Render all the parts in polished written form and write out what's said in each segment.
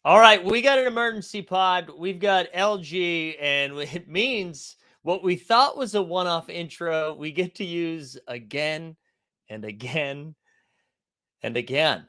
All right, we got an emergency pod. We've got LG, and it means what we thought was a one-off intro, we get to use again and again and again.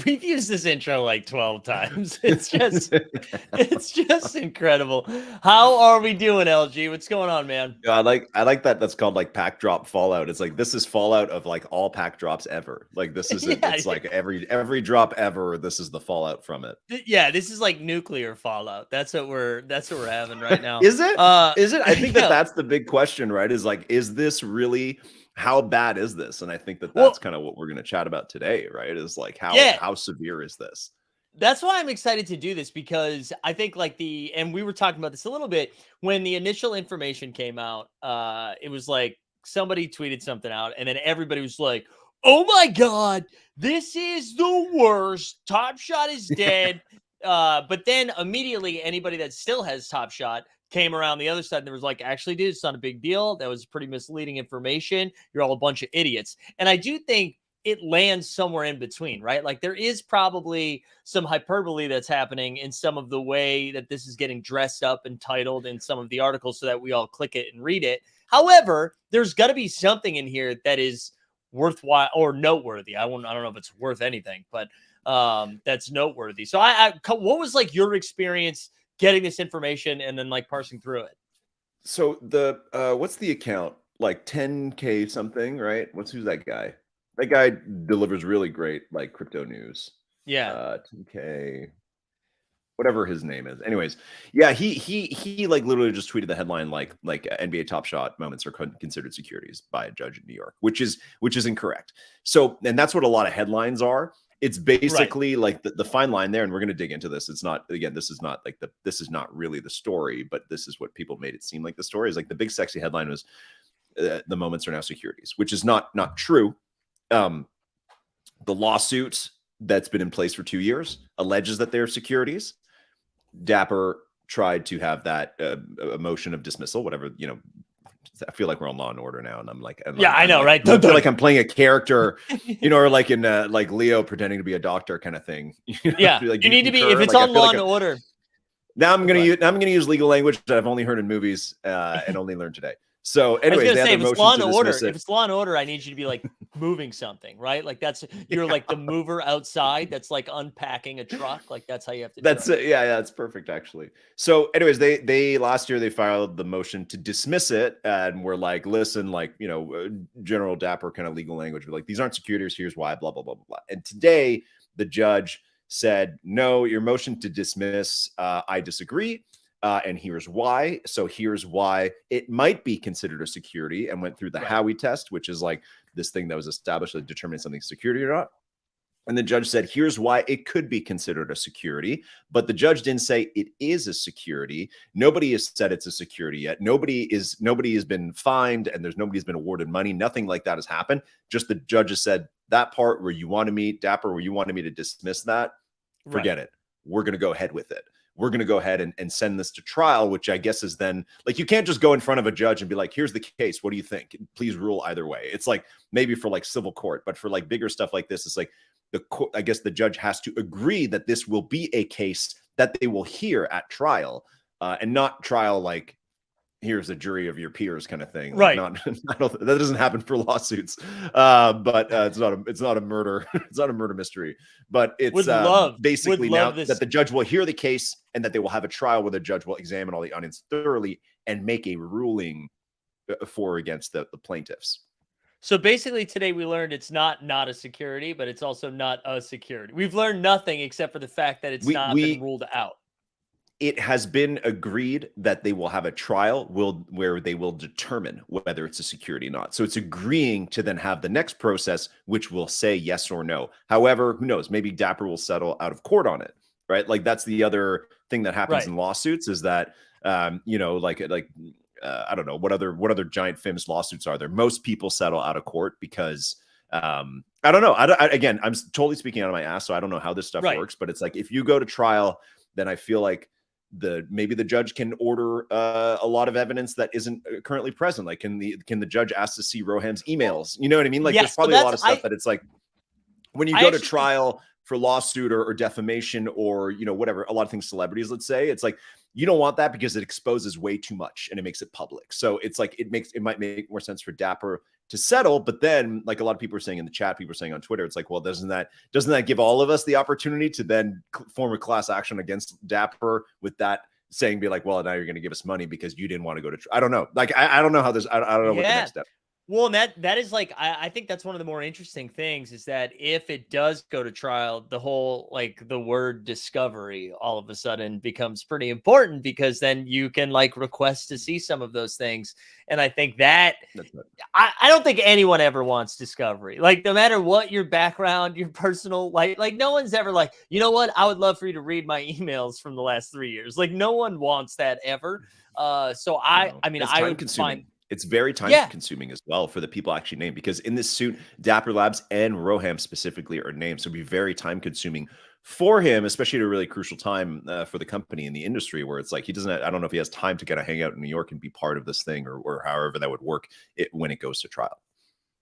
We've used this intro like 12 times. It's just incredible. How are we doing, LG? What's going on, man? I like that. That's called like pack drop fallout. It's like this is fallout of like all pack drops ever. Like this is it. It's like every drop ever. This is the fallout from it. Yeah, this is like nuclear fallout. That's what we're having right now. Is it? Is it? I think that's the big question, right? Is like, is this really? How bad is this? And I think that's kind of what we're going to chat about today, right? Is like how severe is this? That's why I'm excited to do this, because I think like and we were talking about this a little bit when the initial information came out. It was like somebody tweeted something out, and then everybody was like, "Oh my God, this is the worst. Top Shot is dead." But then immediately anybody that still has Top Shot came around the other side and there was like, actually, dude, it's not a big deal. That was pretty misleading information. You're all a bunch of idiots. And I do think it lands somewhere in between, right? Like there is probably some hyperbole that's happening in some of the way that this is getting dressed up and titled in some of the articles so that we all click it and read it. However, there's got to be something in here that is worthwhile or noteworthy. I don't know if it's worth anything, but that's noteworthy. So what was like your experience getting this information and then like parsing through it? So the what's the account? Like 10K something, right? Who's that guy? That guy delivers really great like crypto news. Yeah. 10K, whatever his name is. Anyways, yeah, he like literally just tweeted the headline like NBA Top Shot moments are considered securities by a judge in New York, which is incorrect. So, and that's what a lot of headlines are. It's basically like the fine line there, and we're going to dig into this. It's not, again, this is not really the story, but this is what people made it seem like the story is. Like the big sexy headline was the moments are now securities, which is not true. The lawsuit that's been in place for 2 years alleges that they're securities. Dapper tried to have that a motion of dismissal, whatever, I feel like we're on Law and Order now, and I'm like, I know, right? I feel like I'm playing a character, or like in like Leo pretending to be a doctor kind of thing. Yeah, like, you need to be if it's on Law and Order. Now I'm gonna use legal language that I've only heard in movies and only learned today. So, anyways, if it's Law and Order, if it's Law and Order, I need you to be like moving something, right? Like you're like the mover outside that's like unpacking a truck. Like that's how you have to. That's it. Yeah, that's perfect actually. So, anyways, they last year they filed the motion to dismiss it, and we're like, listen, like General Dapper kind of legal language, but like these aren't securities. Here's why. Blah blah blah blah blah. And today the judge said, no, your motion to dismiss, I disagree. And here's why. So here's why it might be considered a security, and went through the Howey test, which is like this thing that was established to determine something's security or not. And the judge said, here's why it could be considered a security. But the judge didn't say it is a security. Nobody has said it's a security yet. Nobody has been fined, and nobody's been awarded money. Nothing like that has happened. Just the judge has said that part where you wanted me, Dapper, where you wanted me to dismiss that, forget it. We're going to go ahead with it. We're going to go ahead and send this to trial, which I guess is then like, you can't just go in front of a judge and be like, here's the case. What do you think? Please rule either way. It's like maybe for like civil court, but for like bigger stuff like this, it's like I guess the judge has to agree that this will be a case that they will hear at trial, and not trial like, here's a jury of your peers kind of thing. Right. Like that doesn't happen for lawsuits. But it's not a murder. It's not a murder mystery, but it's basically now that the judge will hear the case, and that they will have a trial where the judge will examine all the evidence thoroughly and make a ruling for or against the plaintiffs. So basically, today we learned it's not a security, but it's also not a security. We've learned nothing except for the fact that it's not been We ruled out. It has been agreed that they will have a trial where they will determine whether it's a security or not. So it's agreeing to then have the next process, which will say yes or no. However, who knows? Maybe Dapper will settle out of court on it, right? Like that's the other thing that happens Right. in lawsuits is that, I don't know what other giant famous lawsuits are there. Most people settle out of court because I don't know. Again, I'm totally speaking out of my ass, so I don't know how this stuff Right. works. But it's like if you go to trial, then I feel like maybe the judge can order a lot of evidence that isn't currently present. Like, can the judge ask to see Roham's emails? You know what I mean? Like, there's Yes. So probably a lot of stuff that it's like when you I go to actually think trial for lawsuit or defamation or whatever, a lot of things celebrities, let's say, it's like you don't want that because it exposes way too much and it makes it public. So it's like it might make more sense for Dapper to settle, but then like a lot of people are saying in the chat, people are saying on Twitter, it's like, well, doesn't that give all of us the opportunity to then form a class action against Dapper with that saying, be like, well, now you're going to give us money because you didn't want to go to I don't know. Like I don't know how this I don't know what the yeah. next step. Well, and that is like I think that's one of the more interesting things is that if it does go to trial, the whole like the word discovery all of a sudden becomes pretty important because then you can like request to see some of those things. And I think that That's it. I don't think anyone ever wants discovery. Like no matter what your background, your personal like no one's ever like, you know what? I would love for you to read my emails from the last 3 years. Like no one wants that ever. So No, I mean it's I time would find consuming. It's very time yeah. consuming as well for the people actually named because in this suit, Dapper Labs and Roham specifically are named. So it'd be very time consuming for him, especially at a really crucial time for the company in the industry where it's like he doesn't, I don't know if he has time to kind of hang out in New York and be part of this thing or however that would work when it goes to trial.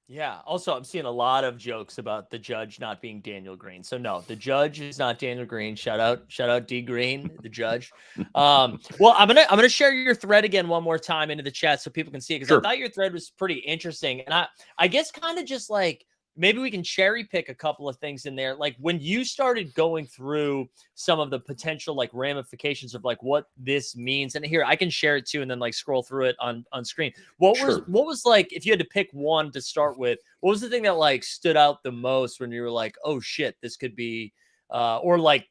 Yeah. Also, I'm seeing a lot of jokes about the judge not being Daniel Green. So no, the judge is not Daniel Green. Shout out D Green, the judge. Well, I'm gonna share your thread again one more time into the chat so people can see it because I Sure. thought your thread was pretty interesting, and I guess kind of just like maybe we can cherry pick a couple of things in there. Like when you started going through some of the potential like ramifications of like what this means, and here I can share it too, and then like scroll through it on screen. Sure. What was like if you had to pick one to start with, what was the thing that like stood out the most when you were like, oh shit, this could be or like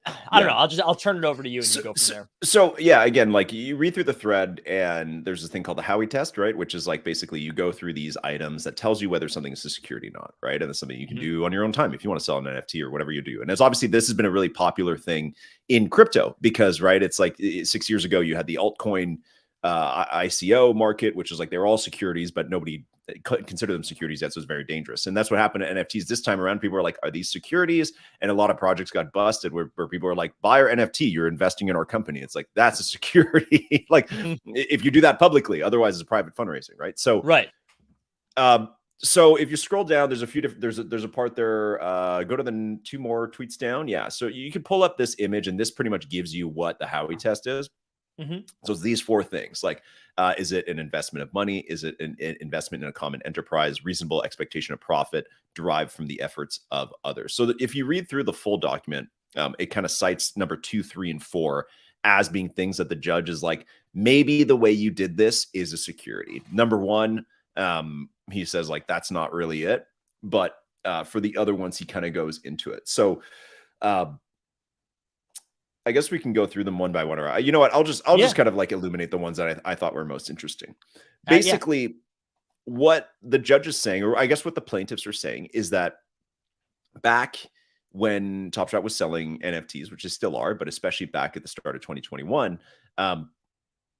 I don't Yeah. know, I'll turn it over to you and you So, go from so, there. so yeah, again, like you read through the thread, and there's this thing called the Howey test, right? Which is like basically you go through these items that tells you whether something is a security or not, right? And it's something you can Mhm. do on your own time if you want to sell an NFT or whatever you do. And it's obviously this has been a really popular thing in crypto because, right, it's like 6 years ago you had the altcoin ICO market, which is like they're all securities, but nobody consider them securities yet, so it's very dangerous. And that's what happened to NFTs this time around. People are like, are these securities? And a lot of projects got busted where people are like, buy our NFT, you're investing in our company. It's like, that's a security. Like if you do that publicly, otherwise it's a private fundraising, right? So, Right. so if you scroll down, there's a few different, there's a part there, go to the two more tweets down. Yeah. So you can pull up this image and this pretty much gives you what the Howey test is. Mhm. So it's these four things like, is it an investment of money? Is it an investment in a common enterprise? Reasonable expectation of profit derived from the efforts of others. So that if you read through the full document, it kind of cites number 2, 3, and 4 as being things that the judge is like, maybe the way you did this is a security. Number 1, he says like, that's not really it. But for the other ones, he kind of goes into it. So I guess we can go through them one by one. Or you know what? I'll just Yeah. kind of like illuminate the ones that I thought were most interesting. Yeah. Basically, what the judge is saying, or I guess what the plaintiffs are saying, is that back when Top Shot was selling NFTs, which is still are, but especially back at the start of 2021,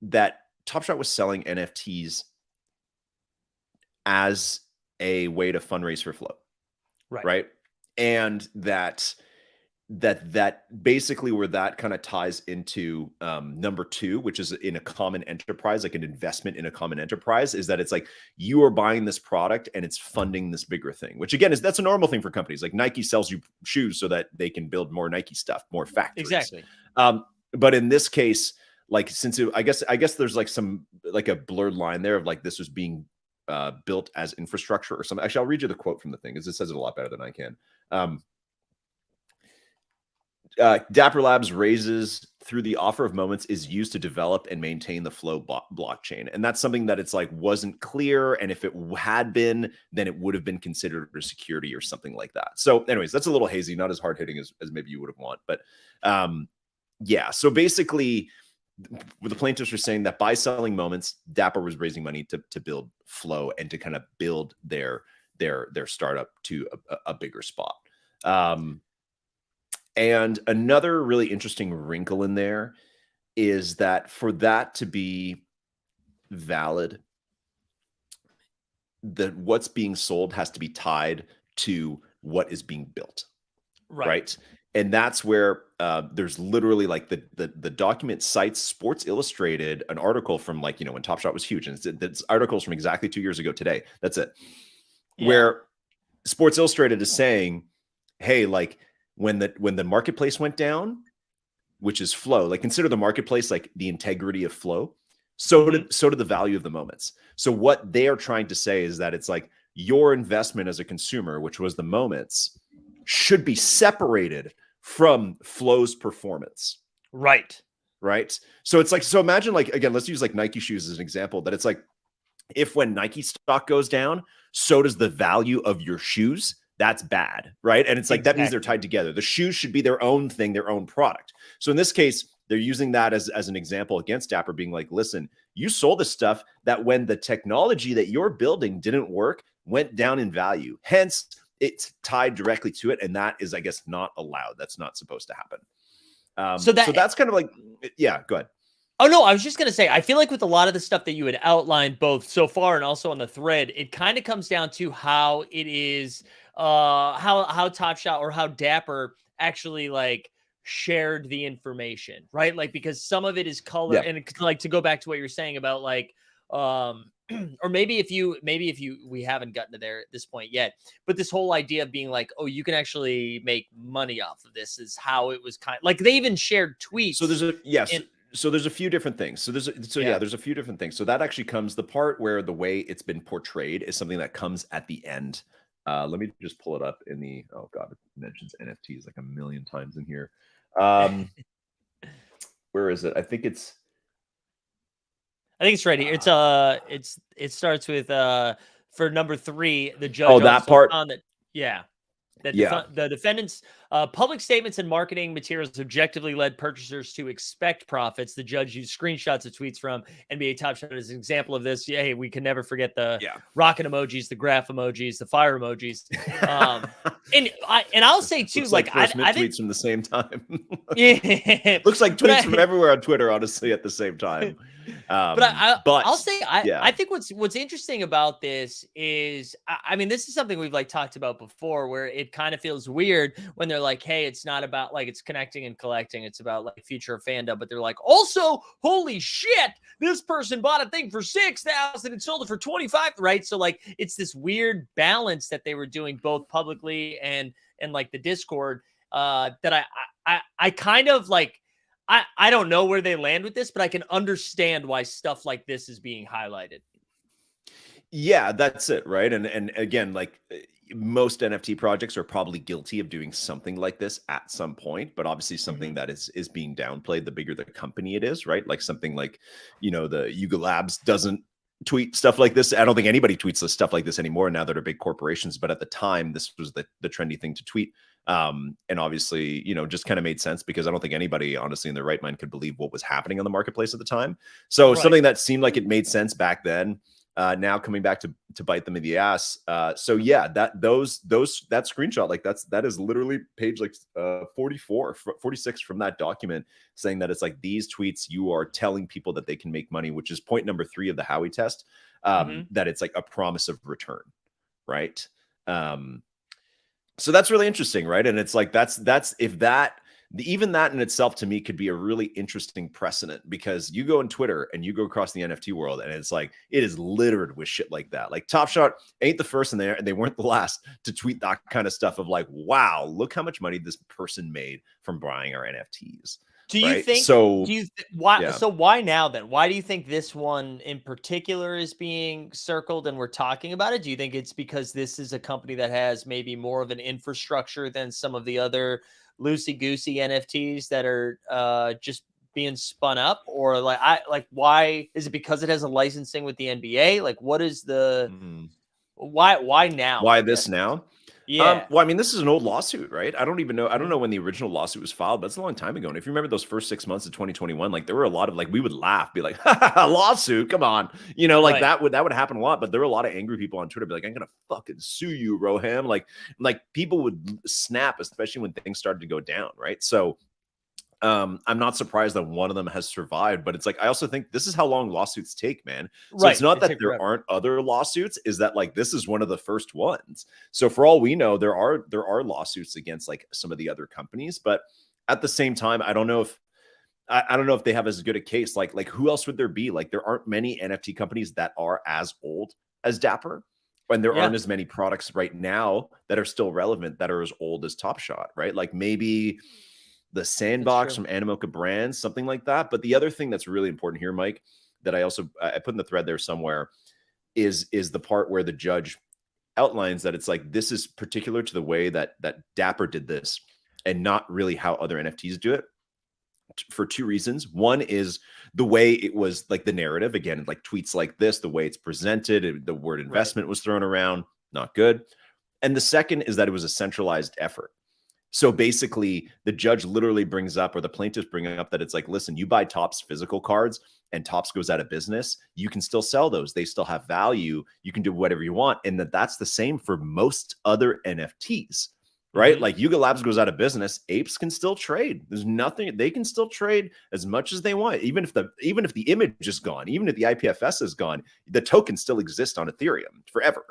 that Top Shot was selling NFTs as a way to fundraise for float, Right. right? And that basically where that kind of ties into number 2, which is in a common enterprise, like an investment in a common enterprise, is that it's like you are buying this product and it's funding this bigger thing, which again is that's a normal thing for companies. Like Nike sells you shoes so that they can build more Nike stuff, more factories. Exactly. But in this case, like since I guess there's like some like a blurred line there of like this was being built as infrastructure or something. Actually, I'll read you the quote from the thing because it says it a lot better than I can. Dapper Labs raises through the offer of moments is used to develop and maintain the flow blockchain. And that's something that it's like wasn't clear. And if it had been, then it would have been considered a security or something like that. So anyways, that's a little hazy, not as hard hitting as maybe you would have want. But yeah, so basically the plaintiffs were saying that by selling moments, Dapper was raising money to build flow and to kind of build their startup to a bigger spot. And another really interesting wrinkle in there is that for that to be valid, that what's being sold has to be tied to what is being built, right? And that's where there's literally like the document cites Sports Illustrated, an article from like, when Top Shot was huge, and it's articles from exactly 2 years ago today. That's it. Yeah. Where Sports Illustrated is saying, hey, like when the marketplace went down, which is flow, like consider the marketplace like the integrity of flow. So did the value of the moments. So what they are trying to say is that it's like your investment as a consumer, which was the moments, should be separated from flow's performance. Right. So it's like, so imagine like, again, let's use like Nike shoes as an example, that it's like, if when Nike stock goes down, so does the value of your shoes. That's bad, right? And it's like, that means they're tied together. The shoes should be their own thing, their own product. So in this case, they're using that as an example against Dapper, being like, listen, you sold this stuff that when the technology that you're building didn't work, went down in value. Hence, it's tied directly to it. And that is, I guess, not allowed. That's not supposed to happen. So that's kind of like, yeah, go ahead. Oh, no, I was just going to say, I feel like with a lot of the stuff that you had outlined both so far and also on the thread, it kind of comes down to how it is, how Top Shot or how Dapper actually like shared the information, right? Like, because some of it is color and like to go back to what you're saying about like, or maybe if you, we haven't gotten to there at this point yet, but this whole idea of being like, oh, you can actually make money off of this is how it was kind of like, they even shared tweets. So there's so there's a few different things. So there's a few different things. So that actually comes, the part where the way it's been portrayed is something that comes at the end. Let me just pull it up in the, oh God, it mentions NFTs like a million times in here. Where is it? I think it's right here. It starts with for number 3, the judge. Oh, that part. Found that, the defendant's public statements and marketing materials objectively led purchasers to expect profits. The judge used screenshots of tweets from NBA Top Shot as an example of this. Yeah, hey, we can never forget the rocket emojis, the graph emojis, the fire emojis. and I'll say too, like I think tweets from the same time. Yeah, looks like tweets from everywhere on Twitter, honestly, at the same time. But I'll say I think what's interesting about this is, I mean, this is something we've like talked about before, where it kind of feels weird when they're like, hey, it's not about like it's connecting and collecting, it's about like future of fandom, but they're like, also, holy shit, this person bought a thing for 6,000 and sold it for 25, right? So like it's this weird balance that they were doing both publicly and like the Discord that I kind of like. I don't know where they land with this, but I can understand why stuff like this is being highlighted. Yeah, that's it, right? And again, like most NFT projects are probably guilty of doing something like this at some point, but obviously something that is being downplayed the bigger the company it is, right? Like something like, the Yuga Labs doesn't tweet stuff like this. I don't think anybody tweets stuff like this anymore now that are big corporations, but at the time this was the trendy thing to tweet. And obviously, just kind of made sense because I don't think anybody honestly in their right mind could believe what was happening on the marketplace at the time. So something that seemed like it made sense back then, now coming back to bite them in the ass. So yeah, that screenshot, like that is literally page like 46 from that document, saying that it's like these tweets, you are telling people that they can make money, which is point number 3 of the Howey test, that it's like a promise of return, right? So that's really interesting, right? And it's like even that in itself to me could be a really interesting precedent, because you go on Twitter and you go across the NFT world and it's like it is littered with shit like that. Like Top Shot ain't the first in there and they weren't the last to tweet that kind of stuff of like, wow, look how much money this person made from buying our NFTs. Do you think so? So why now then? Why do you think this one in particular is being circled and we're talking about it? Do you think it's because this is a company that has maybe more of an infrastructure than some of the other loosey-goosey NFTs that are just being spun up, or like why is it because it has a licensing with the NBA? Like, what is the Mhm. why now? Why I this guess. now? Yeah. Well, I mean, this is an old lawsuit, right? I don't even know. I don't Mhm. know when the original lawsuit was filed, but it's a long time ago. And if you remember those first 6 months of 2021, like there were a lot of like we would laugh, be like, lawsuit, come on, like Right. that would happen a lot. But there were a lot of angry people on Twitter, be like, I'm gonna fucking sue you, Roham. Like people would snap, especially when things started to go down, right? So I'm not surprised that one of them has survived, but it's like I also think this is how long lawsuits take, man. So it's Right. not They that take there forever. aren't other lawsuits, is that like this is one of the first ones. So for all we know, there are lawsuits against like some of the other companies, but at the same time, I don't know if they have as good a case. Like who else would there be? Like there aren't many NFT companies that are as old as Dapper, and there Yeah, aren't as many products right now that are still relevant that are as old as Top Shot, right? Like maybe the that's Sandbox true. from Animoca Brands, something like that. But the other thing that's really important here, Mike, that I put in the thread there somewhere is the part where the judge outlines that it's like this is particular to the way that Dapper did this and not really how other NFTs do it for two reasons. One is the way it was like the narrative, again, like tweets like this, the way it's presented, the word Right. investment was thrown around, not good. And the second is that it was a centralized effort. So basically, the judge literally brings up, or the plaintiffs bring up, that it's like, listen, you buy Topps physical cards and Topps goes out of business, you can still sell those. They still have value. You can do whatever you want. And that's the same for most other NFTs, right? Hmm. Like Yuga Labs goes out of business, apes can still trade. There's nothing, they can still trade as much as they want. Even if the image is gone, even if the IPFS is gone, the token still exists on Ethereum forever.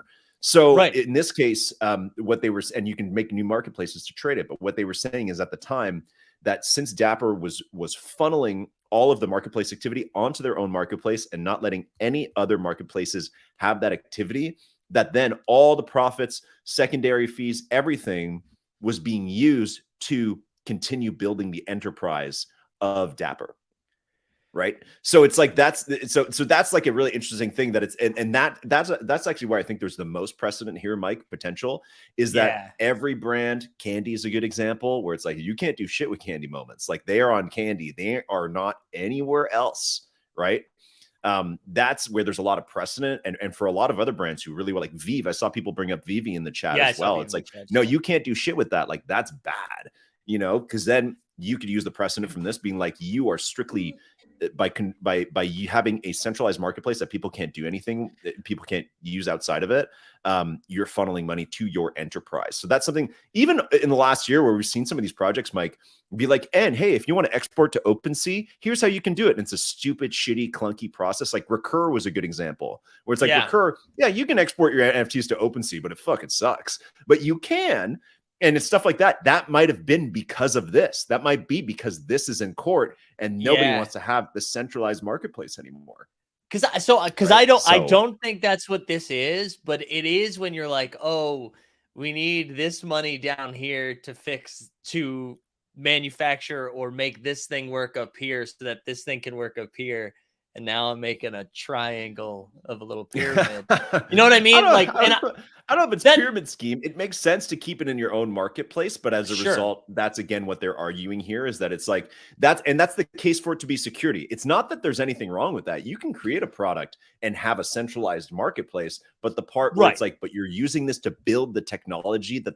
So Right. in this case, what they were, and you can make new marketplaces to trade it, but what they were saying is at the time that since Dapper was funneling all of the marketplace activity onto their own marketplace and not letting any other marketplaces have that activity, that then all the profits, secondary fees, everything was being used to continue building the enterprise of Dapper. Right. So it's like so that's like a really interesting thing that it's and that's actually where I think there's the most precedent here, Mike, potential is that Yeah. every brand, Candy is a good example where it's like you can't do shit with Candy Moments. Like they are on Candy, they are not anywhere else, right? That's where there's a lot of precedent, and for a lot of other brands who really were like Vive, I saw people bring up Vivi in the chat Yeah, I as saw well. people It's in the like, chat no, too. you can't do shit with that. Like that's bad, because then you could use the precedent from this being like you are strictly by you having a centralized marketplace that people can't do anything, people can't use outside of it. You're funneling money to your enterprise. So that's something even in the last year where we've seen some of these projects, Mike, be like, and hey, if you want to export to OpenSea, here's how you can do it. And it's a stupid, shitty, clunky process. Like Recur was a good example where it's like Yeah. Recur, yeah, you can export your NFTs to OpenSea, but it fucking sucks. But you can. And it's stuff like that. That might have been because of this. That might be because this is in court and nobody Yeah. wants to have the centralized marketplace anymore. Because Right. I So don't think that's what this is, but it is when you're like, oh, we need this money down here to manufacture or make this thing work up here so that this thing can work up here. And now I'm making a triangle of a little pyramid. You know what I I mean? don't Like, I and don't I don't know if it's then pyramid scheme. It makes sense to keep it in your own marketplace, but as a sure. result, that's again what they're arguing here is that it's like that's the case for it to be security. It's not that there's anything wrong with that. You can create a product and have a centralized marketplace, but the part where it's Right. like, but you're using this to build the technology that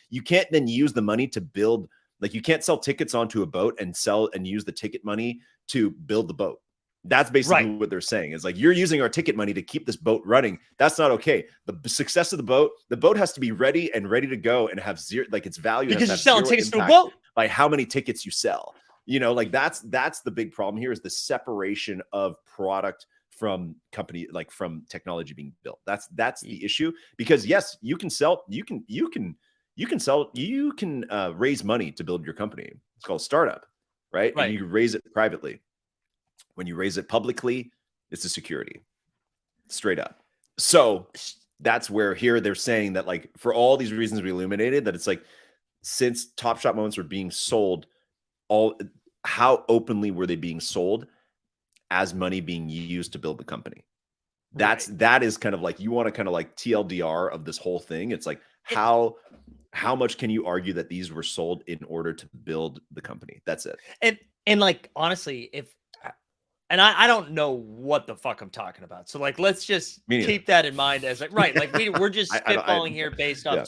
you can't then use the money to build, like you can't sell tickets onto a boat and sell and use the ticket money to build the boat. That's basically Right. what they're saying is like, you're using our ticket money to keep this boat running. That's not okay. The success of the boat has to be ready to go and have zero, like its value has Because to you're have selling zero tickets to a impact boat. by how many tickets you sell. Like that's the big problem here is the separation of product from company, like from technology being built. That's Y- the issue because yes, you can sell, you can raise money to build your company. It's called a startup, right? And Right. you raise it privately. When you raise it publicly, it's a security, straight up. So that's where here they're saying that, like, for all these reasons we illuminated, that it's like since Top Shot moments were being sold, all how openly were they being sold as money being used to build the company? Right. That is kind of like you want to kind of like TLDR of this whole thing. It's like And, how much can you argue that these were sold in order to build the company? That's it. and And like, honestly, if and I don't know what the fuck I'm talking about. So like, let's just Me neither. keep that in mind as like, right. Like we're just I don't, spitballing here based off yeah.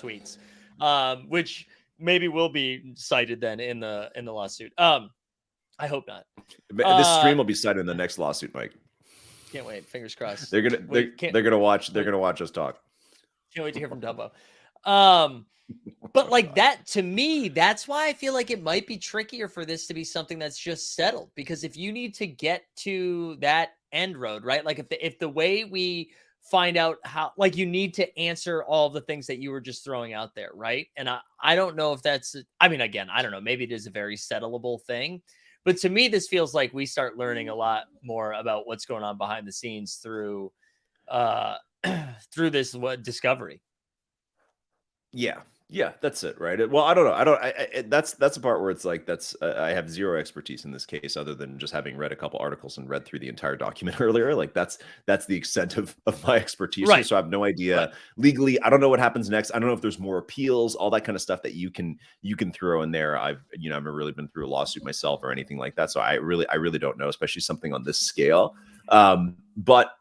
tweets, which maybe will be cited then in the lawsuit. I hope not. This stream will be cited in the next lawsuit, Mike. Can't wait. Fingers crossed. They're gonna Wait, can't they're gonna watch wait. us talk. Can't wait to hear from Dumbo. But like that, to me, that's why I feel like it might be trickier for this to be something that's just settled. Because if you need to get to that end road, right? Like if the way we find out how, like, you need to answer all the things that you were just throwing out there, right? And I don't know if that's, I mean, again, I don't know, maybe it is a very settleable thing, but to me this feels like we start learning a lot more about what's going on behind the scenes through uh through this discovery. Yeah. Yeah, that's it, right? Well, I don't know. That's the part where it's like I have zero expertise in this case, other than just having read a couple articles and read through the entire document earlier. Like that's the extent of my expertise here. Right. So I have no idea Right. legally. I don't know what happens next. I don't know if there's more appeals, all that kind of stuff that you can throw in there. I've never really been through a lawsuit myself or anything like that, so I really don't know, especially something on this scale. But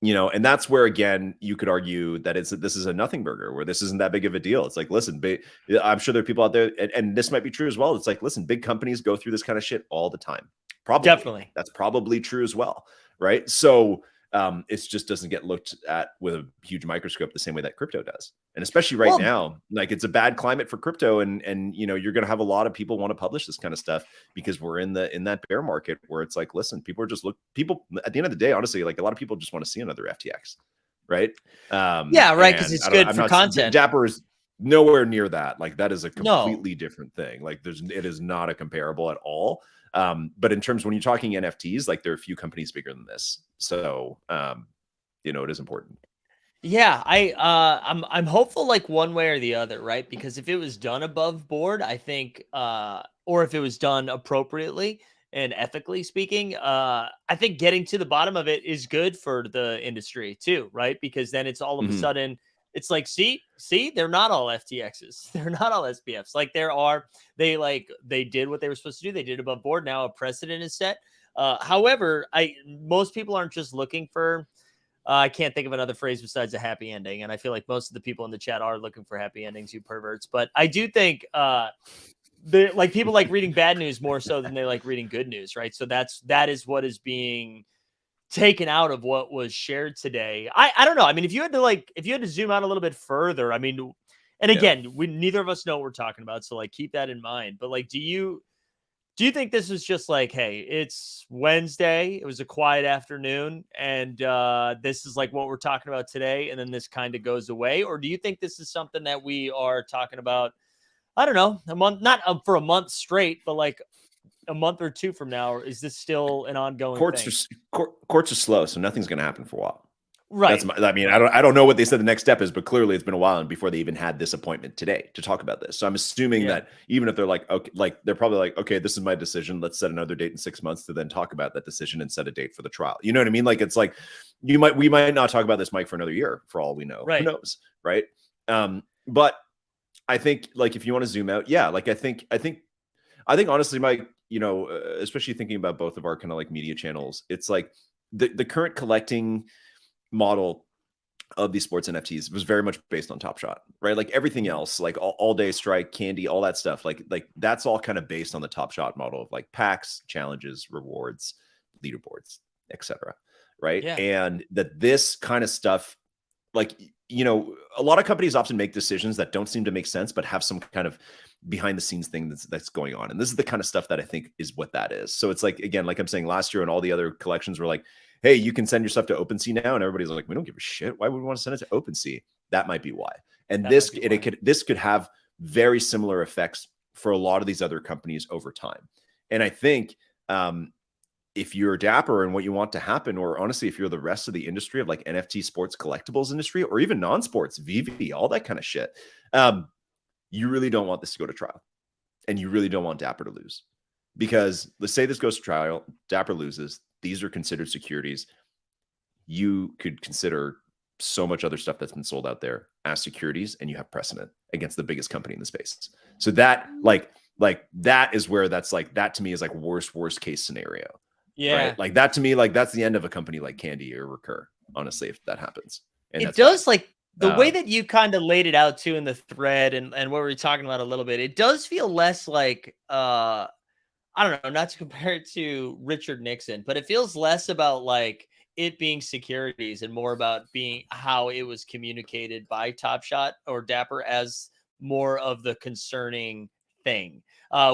and that's where, again, you could argue that this is a nothing burger, where this isn't that big of a deal. It's like, listen, I'm sure there are people out there, and this might be true as well. It's like, listen, big companies go through this kind of shit all the time. Probably. Definitely. That's probably true as well, right? So it just doesn't get looked at with a huge microscope the same way that crypto does. And especially right now, like, it's a bad climate for crypto, and you're going to have a lot of people want to publish this kind of stuff because we're in that bear market where it's like, listen, people at the end of the day, honestly, like, a lot of people just want to see another FTX, right? Yeah, right, because it's good for content. Dapper is nowhere near that. Like, that is a No. completely different thing. Like, it is not a comparable at all. But in terms, when you're talking NFTs, like, there are a few companies bigger than this. So, it is important. Yeah, I'm hopeful, like, one way or the other, right? Because if it was done above board, I think, or if it was done appropriately and ethically speaking, I think getting to the bottom of it is good for the industry too, right? Because then it's all of a sudden, it's like, see, they're not all FTXs, they're not all SPFs. Like, they did what they were supposed to do. They did above board. Now a precedent is set. However, most people aren't just looking for. I can't think of another phrase besides a happy ending. And I feel like most of the people in the chat are looking for happy endings, you perverts. But I do think people like reading bad news more so than they like reading good news, right? So that is what is being taken out of what was shared today. I don't know. I mean, if you had to zoom out a little bit further, I mean, and again, neither of us know what we're talking about, so like keep that in mind. But like, do you think this is just like, hey, it's Wednesday, it was a quiet afternoon, and this is like what we're talking about today, and then this kind of goes away? Or do you think this is something that we are talking about, I don't know, a month, not for a month straight, but like a month or two from now? Or is this still an ongoing thing? Courts are slow, so nothing's going to happen for a while. Right. I don't know what they said the next step is, but clearly it's been a while and before they even had this appointment today to talk about this. So I'm assuming that even if they're like, okay, like, they're probably like, okay, this is my decision. Let's set another date in 6 months to then talk about that decision and set a date for the trial. You know what I mean? Like, it's like, we might not talk about this, Mike, for another year for all we know. Right. Who knows? Right. But I think, like, if you want to zoom out, like, I think honestly, Mike, especially thinking about both of our kind of like media channels, it's like the current collecting model of these sports NFTs was very much based on Top Shot, right? Like, everything else, like all day strike, candy, all that stuff, like that's all kind of based on the Top Shot model of like packs, challenges, rewards, leaderboards, etc. Right. Yeah. And that this kind of stuff, like, a lot of companies often make decisions that don't seem to make sense, but have some kind of behind the scenes thing that's going on. And this is the kind of stuff that I think is what that is. So it's like, again, like I'm saying, last year and all the other collections were like, hey, you can send your stuff to OpenSea now. And everybody's like, we don't give a shit. Why would we want to send it to OpenSea? That might be why. And this could have very similar effects for a lot of these other companies over time. And I think if you're Dapper and what you want to happen, or honestly, if you're the rest of the industry of like NFT sports collectibles industry, or even non-sports, VV, all that kind of shit, you really don't want this to go to trial. And you really don't want Dapper to lose. Because let's say this goes to trial, Dapper loses, these are considered securities. You could consider so much other stuff that's been sold out there as securities, and you have precedent against the biggest company in the space. So that, like, Like that is where that's like, that to me is like worst case scenario, Yeah. right? Like that to me, like that's the end of a company like Candy or Recur, honestly, if that happens. And It that's bad. does, like, the way Um, that you kinda laid it out too in the thread and what we were talking about a little bit, it does feel less like, I don't know, not to compare it to Richard Nixon, but it feels less about like it being securities and more about being how it was communicated by Top Shot or Dapper as more of the concerning thing.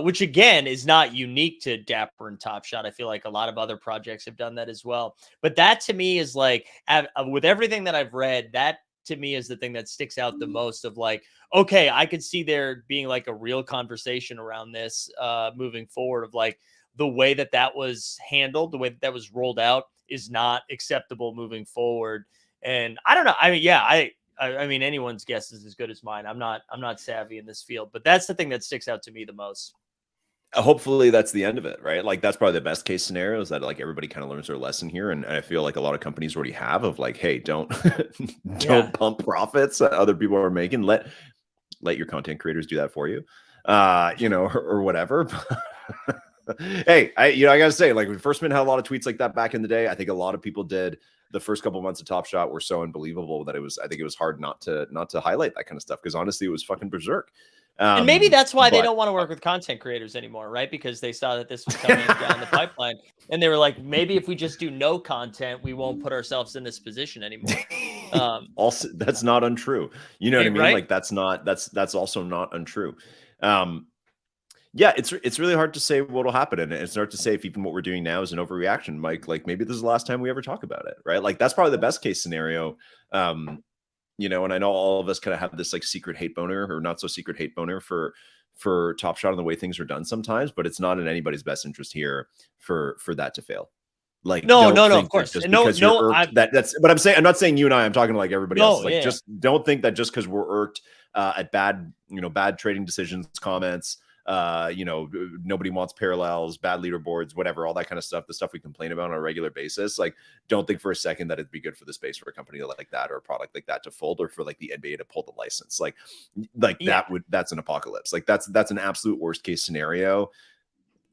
Which again is not unique to Dapper and Top Shot. I feel like a lot of other projects have done that as well. But that to me is like, with everything that I've read, that to me is the thing that sticks out the most of like, okay, I could see there being like a real conversation around this moving forward of like the way that that was handled, the way that that was rolled out is not acceptable moving forward. And I don't know. I mean, yeah, I mean, anyone's guess is as good as mine. I'm not savvy in this field, but that's the thing that sticks out to me the most. hopefully that's the end of it, right? Like that's probably the best case scenario, is that like everybody kind of learns their lesson here. And I feel like a lot of companies already have, of like, hey, don't Yeah. don't pump profits that other people are making. Let your content creators do that for you, or whatever. Hey, I gotta say, like when First Mint had a lot of tweets like that back in the day, I think a lot of people did. The first couple months of Top Shot were so unbelievable that I think it was hard not to highlight that kind of stuff, because honestly, it was fucking berserk. And maybe that's why they But don't want to work with content creators anymore, right? Because they saw that this was coming down the pipeline and they were like, maybe if we just do no content, we won't put ourselves in this position anymore. also, that's not untrue. You know what I mean? Right? Like that's also not untrue. Um, yeah, it's really hard to say what'll happen, and it's hard to say if even what we're doing now is an overreaction, Mike. Like maybe this is the last time we ever talk about it, right? Like that's probably the best case scenario. And I know all of us kind of have this like secret hate boner, or not so secret hate boner, for Top Shot and the way things are done sometimes, but it's not in anybody's best interest here for that to fail. Like, No, don't no, no, of think that course. just And no, because you're no, irked, that's but I'm not saying you and I'm talking to like everybody else. no, Like, yeah. just don't think that just because we're irked at bad trading decisions, comments, nobody wants parallels, bad leaderboards, whatever, all that kind of stuff, the stuff we complain about on a regular basis. Like, don't think for a second that it'd be good for the space for a company like that or a product like that to fold, or for like the NBA to pull the license. Like Yeah. that's an apocalypse. Like that's an absolute worst case scenario.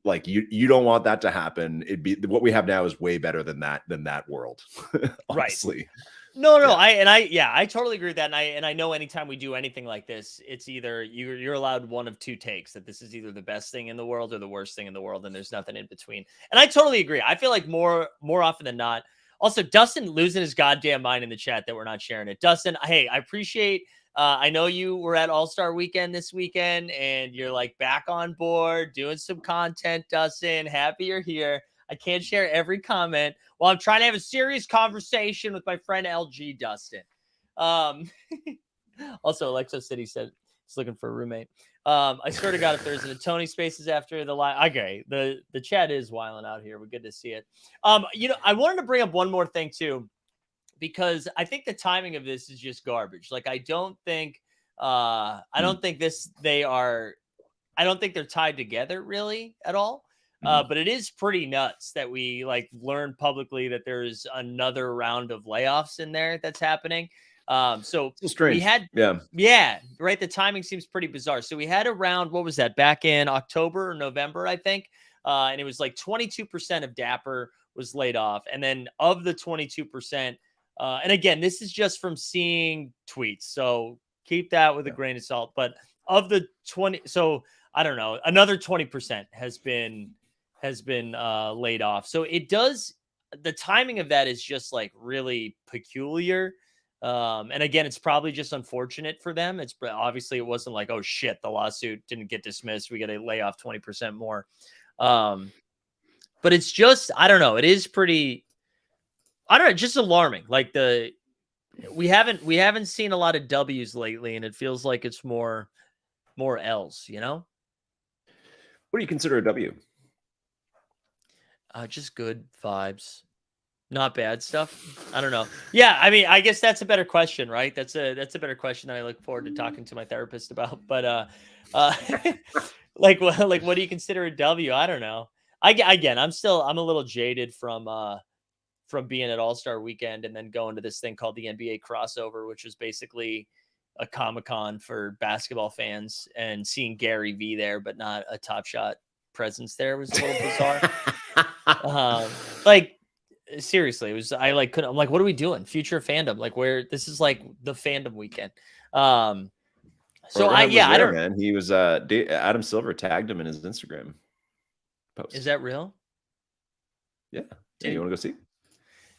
Like you don't want that to happen. It'd be, what we have now is way better than that world. Right. Honestly. No, no, Yeah. I totally agree with that. And I know anytime we do anything like this, it's either you're allowed one of two takes, that this is either the best thing in the world or the worst thing in the world, and there's nothing in between. And I totally agree. I feel like more often than not. Also, Dustin losing his goddamn mind in the chat that we're not sharing it. Dustin, hey, I appreciate. I know you were at All Star Weekend this weekend, and you're like back on board doing some content. Dustin, happy you're here. I can't share every comment while I'm trying to have a serious conversation with my friend LG Dustin. Um, also, Alexa City said he's looking for a roommate. I swear to God, if there's a Tony Spaces after the live, okay, the chat is wilding out here. We're good to see it. I wanted to bring up one more thing too, because I think the timing of this is just garbage. Like, I don't think I don't think they're tied together really at all. But it is pretty nuts that we like learned publicly that there's another round of layoffs in there that's happening. So So we strange. had, Yeah. yeah, right. The timing seems pretty bizarre. So we had around, what was that, back in October or November, I think. And it was like 22% of Dapper was laid off. And then of the 22%, and again, this is just from seeing tweets. So keep that with a Yeah. grain of salt. But of the 20, so I don't know, another 20% has been laid off. So it does, the timing of that is just like really peculiar. And again, it's probably just unfortunate for them. It's obviously, it wasn't like, oh shit, the lawsuit didn't get dismissed, we got to lay off 20% more. But it's just, I don't know, it is pretty, I don't know, just alarming. Like we haven't seen a lot of W's lately, and it feels like it's more L's, What do you consider a W? just good vibes. Not bad stuff. I don't know. Yeah, I mean, I guess that's a better question, right? That's a better question that I look forward to talking to my therapist about. But uh like what do you consider a W? I don't know. Again, I'm a little jaded from being at All-Star Weekend and then going to this thing called the NBA crossover, which was basically a Comic-Con for basketball fans, and seeing Gary V there, but not a Top Shot presence there was a little bizarre. Like seriously, it was, I like couldn't, I'm like, what are we doing? Future fandom, like where this is like the fandom weekend. So I don't. Man, he was Adam Silver tagged him in his Instagram post. Is that real? Yeah. Yeah, you want to go see?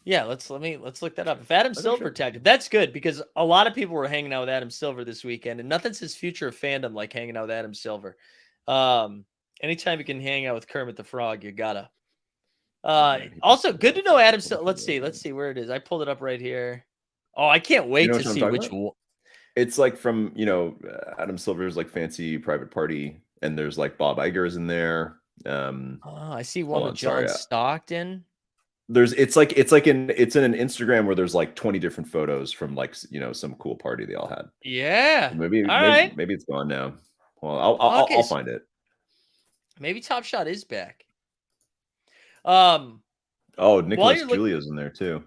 Yeah, let's look that up. If Adam Silver tagged him, that's good, because a lot of people were hanging out with Adam Silver this weekend, and nothing says future of fandom like hanging out with Adam Silver. Anytime you can hang out with Kermit the Frog, you gotta. Also, good to know Adam Silver. Let's see where it is. I pulled it up right here. Oh, I can't wait to see which one. It's like from, Adam Silver's like fancy private party, and there's like Bob Iger's in there. I see one with John Stockton. It's in an Instagram where there's like 20 different photos from like, some cool party they all had. Yeah. Maybe it's gone now. Well, I'll find it. Maybe Top Shot is back. Nicholas Julia's in there too.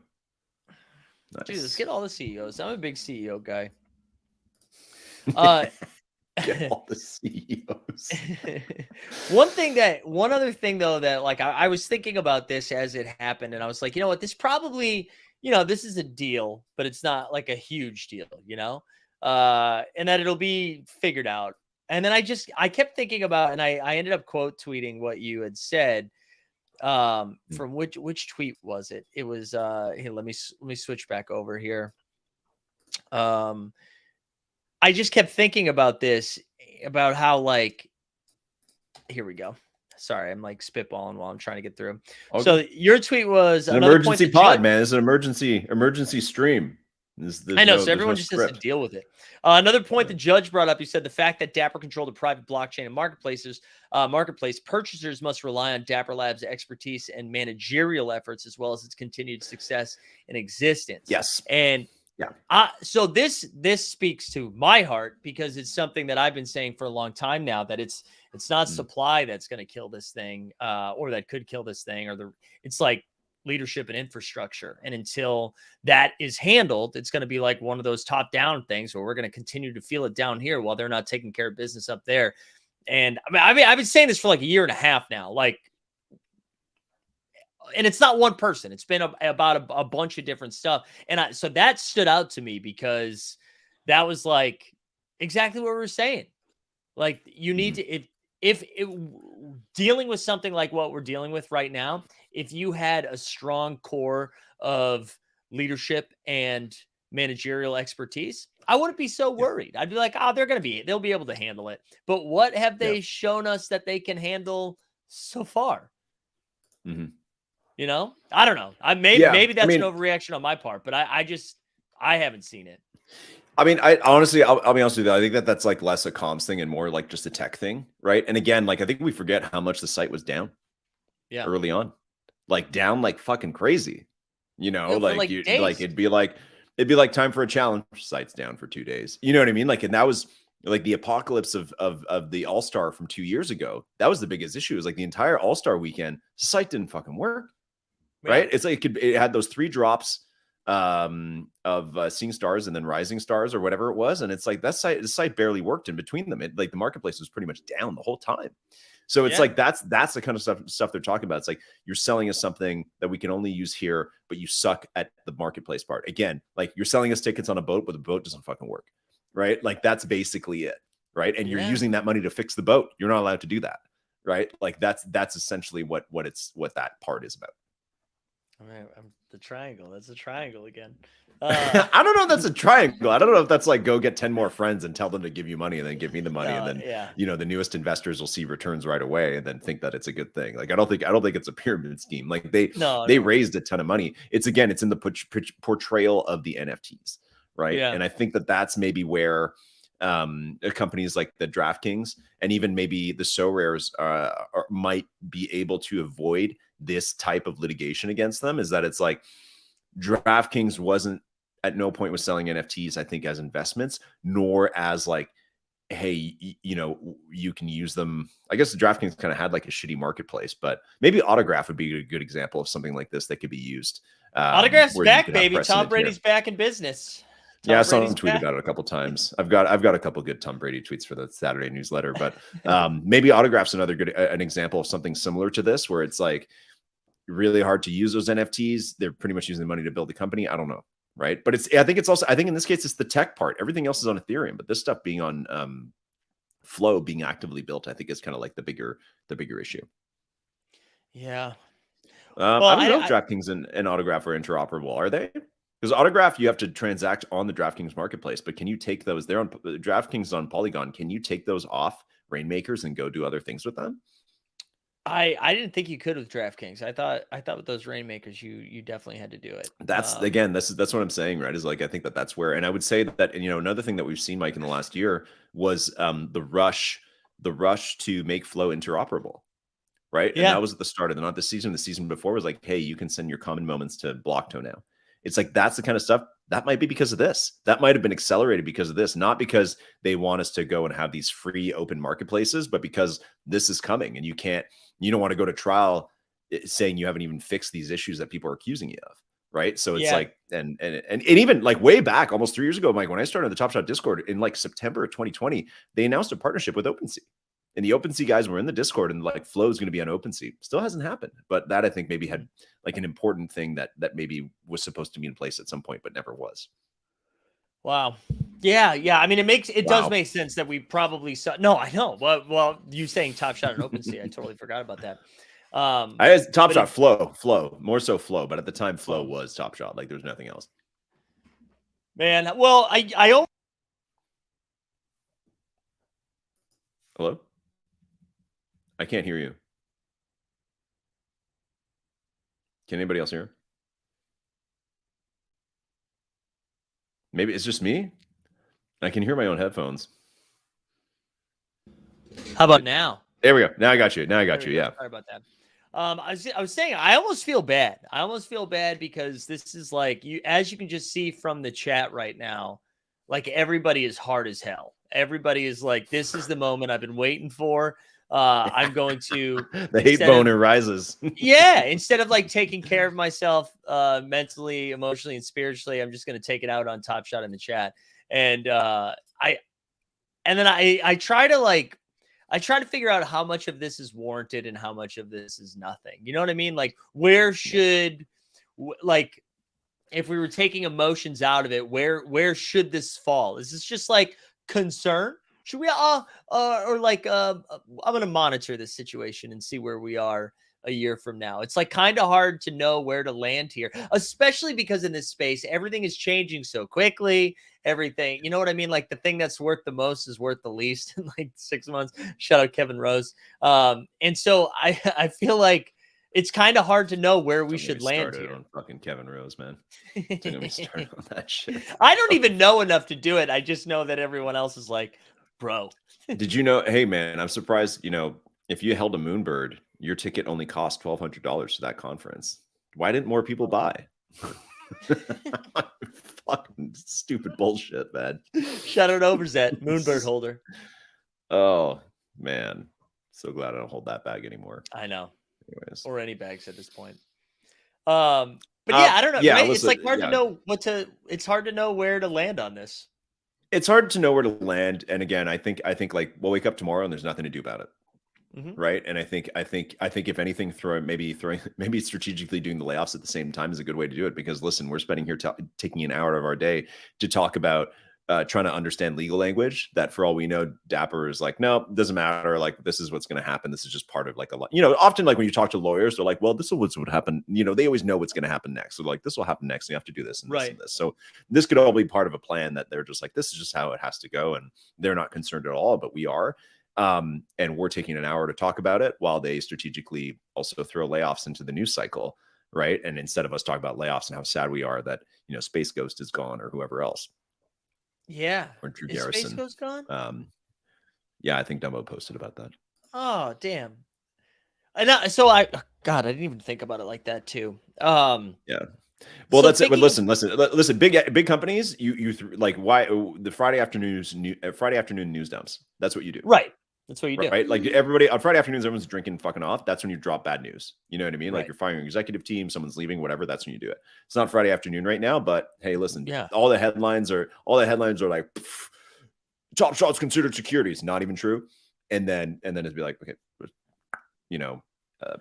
Nice. Dude, let's get all the CEOs. I'm a big CEO guy. Get all the CEOs. One other thing though, that like I was thinking about this as it happened, and I was like, you know what, this probably, this is a deal, but it's not like a huge deal, and that it'll be figured out. And then I kept thinking about, and I ended up quote tweeting what you had said. From which tweet was it? It was here, let me switch back over here. I just kept thinking about this, about how, like, here we go. Sorry, I'm like spitballing while I'm trying to get through. Okay. So your tweet was an emergency pod, man. It's an emergency stream. I know, so everyone just has to deal with it. Another point the judge brought up, he said the fact that Dapper controlled a private blockchain and marketplace purchasers must rely on Dapper Labs' expertise and managerial efforts, as well as its continued success and existence. Yes. And yeah. So this speaks to my heart, because it's something that I've been saying for a long time now, that it's not supply that's going to kill this thing, or that could kill this thing, it's like leadership and infrastructure. And until that is handled, it's going to be like one of those top-down things where we're going to continue to feel it down here while they're not taking care of business up there. And I mean, I've been saying this for like a year and a half now, like, and it's not one person. It's been about a bunch of different stuff. And so that stood out to me, because that was like exactly what we were saying. Like, you need to, if dealing with something like what we're dealing with right now, if you had a strong core of leadership and managerial expertise, I wouldn't be so worried. I'd be like, they'll be able to handle it. But what have they shown us that they can handle so far? Mm-hmm. I don't know. Maybe that's an overreaction on my part, but I haven't seen it. I mean, honestly, I'll be honest with you. I think that's like less a comms thing and more like just a tech thing, right? And again, like, I think we forget how much the site was down. Yeah. Early on, like down like fucking crazy. Like it'd be like time for a challenge. Site's down for 2 days. You know what I mean? Like, and that was like the apocalypse of the All-Star from 2 years ago. That was the biggest issue. It was like the entire All-Star weekend, the site didn't fucking work. Right? It's like it had those 3 drops of Seeing Stars and then Rising Stars or whatever it was, and it's like the site barely worked in between them. Like the marketplace was pretty much down the whole time. So it's like that's the kind of stuff they're talking about. It's like, you're selling us something that we can only use here, but you suck at the marketplace part. Again, like, you're selling us tickets on a boat, but the boat doesn't fucking work, right? Like, that's basically it, right? And you're using that money to fix the boat. You're not allowed to do that, right? Like, that's essentially what that part is about. I'm the triangle. That's a triangle again. I don't know if that's a triangle. I don't know if that's like, go get 10 more friends and tell them to give you money and then give me the money. And then, the newest investors will see returns right away and then think that it's a good thing. Like, I don't think it's a pyramid scheme. Like, they raised a ton of money. It's in the portrayal of the NFTs. Right. Yeah. And I think that's maybe where companies like the DraftKings and even maybe the SoRares might be able to avoid this type of litigation against them, is that it's like, DraftKings wasn't at no point was selling NFTs, I think, as investments, nor as like, hey, you can use them. I guess the DraftKings kind of had like a shitty marketplace, but maybe Autograph would be a good example of something like this that could be used. Autograph's back, baby. Tom Brady's back in business. Yeah, I Tom saw Brady's him tweet back. about it a couple times. I've got a couple good Tom Brady tweets for the Saturday newsletter, but maybe autographs another good an example of something similar to this, where it's like really hard to use those NFTs. They're pretty much using the money to build the company. I don't know, right? But I think in this case it's the tech part. Everything else is on Ethereum, but this stuff being on Flow, being actively built, I think is kind of like the bigger issue. Yeah. Well, I don't know if DraftKings and Autograph are interoperable. Are they? Because Autograph, you have to transact on the DraftKings marketplace, but can you take those? They're on DraftKings on Polygon. Can you take those off Rainmakers and go do other things with them? I didn't think you could with DraftKings. I thought with those Rainmakers, you definitely had to do it. That's again, that's what I'm saying, right? Is like I think that's where, and I would say that, and another thing that we've seen, Mike, in the last year was the rush to make Flow interoperable. Right. And that was at the start of not the season. The season before was like, hey, you can send your common moments to Blockto now. It's like, that's the kind of stuff that might be because of this. That might have been accelerated because of this, not because they want us to go and have these free open marketplaces, but because this is coming and you don't want to go to trial saying you haven't even fixed these issues that people are accusing you of. Right. So it's like, and even like way back, almost 3 years ago, Mike, when I started the Top Shot Discord in like September of 2020, they announced a partnership with OpenSea. And the OpenSea guys were in the Discord and like Flow is going to be on OpenSea. Still hasn't happened, but that I think maybe had like an important thing that maybe was supposed to be in place at some point, but never was. Wow. Yeah. I mean, it does make sense that we probably saw. No, I know. Well, you saying Top Shot and OpenSea, I totally forgot about that. I had Top Shot Flow, more so Flow, but at the time Flow was Top Shot. Like there's nothing else. Man, well, I Hello? I can't hear you. Can anybody else hear? Maybe it's just me. I can hear my own headphones. How about now? There we go. Now I got you. Yeah. Sorry about that. I was saying, I almost feel bad. I almost feel bad because this is like as you can just see from the chat right now, like everybody is hard as hell. Everybody is like, this is the moment I've been waiting for. I'm going to the hate boner rises. Instead of like taking care of myself mentally, emotionally, and spiritually, I'm just going to take it out on Top Shot in the chat. And I try to figure out how much of this is warranted and how much of this is nothing. You know what I mean? Like where should like if we were taking emotions out of it, where should this fall? Is this just like concern? Should we or like I'm gonna monitor this situation and see where we are a year from now? It's like kind of hard to know where to land here, especially because in this space everything is changing so quickly. Everything, you know what I mean? Like the thing that's worth the most is worth the least in like 6 months. Shout out Kevin Rose. And so I feel like it's kind of hard to know where we should land here. On fucking Kevin Rose, man. Don't get me started on that shit. I don't even know enough to do it. I just know that everyone else is like, bro. Did you know? Hey, man, I'm surprised. If you held a Moonbird, your ticket only cost $1,200 to that conference. Why didn't more people buy? Fucking stupid bullshit, man. Shout out Overzet, Moonbird holder. Oh man, so glad I don't hold that bag anymore. I know. Anyways, or any bags at this point. But yeah, I don't know. Yeah, right? It's like hard to know it's hard to know where to land on this. It's hard to know where to land. And again, I think like we'll wake up tomorrow and there's nothing to do about it. Right. And I think if anything, maybe strategically doing the layoffs at the same time is a good way to do it, because listen, we're spending here taking an hour of our day to talk about trying to understand legal language that for all we know, Dapper is like, no, it doesn't matter. Like, this is what's going to happen. This is just part of like a lot, often like when you talk to lawyers, they're like, well, this is what's what happen. They always know what's going to happen next. So like, this will happen next. And you have to do this and this and this. So this could all be part of a plan that they're just like, this is just how it has to go. And they're not concerned at all, but we are. And we're taking an hour to talk about it while they strategically also throw layoffs into the news cycle. Right. And instead of us talking about layoffs and how sad we are that, Space Ghost is gone or whoever else. Yeah. Or Drew Is Garrison. Space Ghost gone? Yeah, I think Dumbo posted about that. Oh, damn. I didn't even think about it like that too. Yeah. Well, that's it. But listen. Big companies, like why the Friday afternoon news dumps. That's what you do. Right. That's what you do. Right? Like everybody on Friday afternoons, everyone's drinking, fucking off. That's when you drop bad news. You know what I mean? Like Right. you're firing your executive team, someone's leaving, whatever. That's when you do it. It's not Friday afternoon right now, but hey, listen, Yeah. all the headlines are like top shots considered securities. Not even true. And then it'd be like, okay, you know,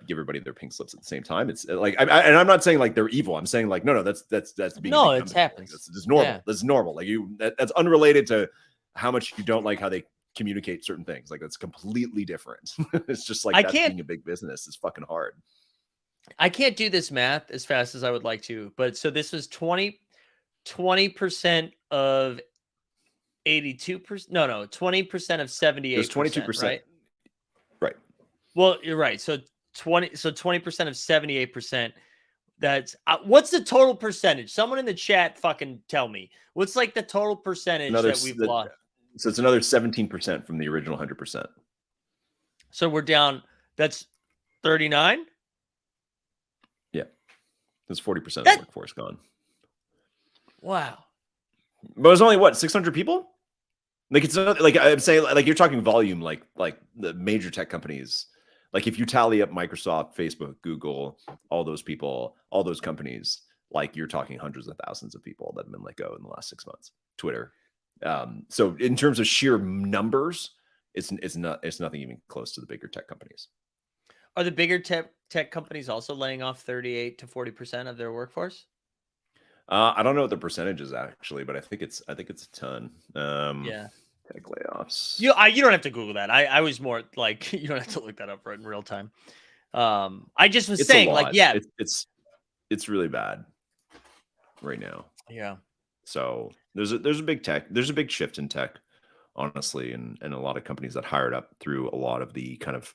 give everybody their pink slips at the same time. It's like, and I'm not saying like they're evil. I'm saying like, no, that's being a No, big it company. Like, happens. that's just normal. Yeah. That's normal. Like that's unrelated to how much you don't like how they communicate certain things. Like that's completely different. It's just like I that's can't being a big business. It's fucking hard. I can't do this math as fast as I would like to, but so this was 20% of 82%. No, 20% of It was 78%, 22%. right? Right. Well, you're right. So 20% of 78%. That's what's the total percentage? Someone in the chat fucking tell me. What's like the total percentage that we've lost? So it's another 17% from the original 100%. So we're down. That's 39. Yeah. There's 40% of the workforce gone. Wow. But it was only what, 600 people? Like it's not, like I'm saying, like you're talking volume, like the major tech companies. Like if you tally up Microsoft, Facebook, Google, all those people, all those companies, like you're talking hundreds of thousands of people that have been let go in the last 6 months. Twitter. So in terms of sheer numbers, it's nothing even close to the bigger tech companies. Are the bigger tech companies also laying off 38 to 40% of their workforce? I don't know what the percentage is actually, but I think it's a ton. Yeah. Tech layoffs. You don't have to Google that. I was more like you don't have to look that up right in real time. I just was saying, like, yeah, it's really bad right now. Yeah. So there's a big shift in tech, honestly, and a lot of companies that hired up through a lot of the kind of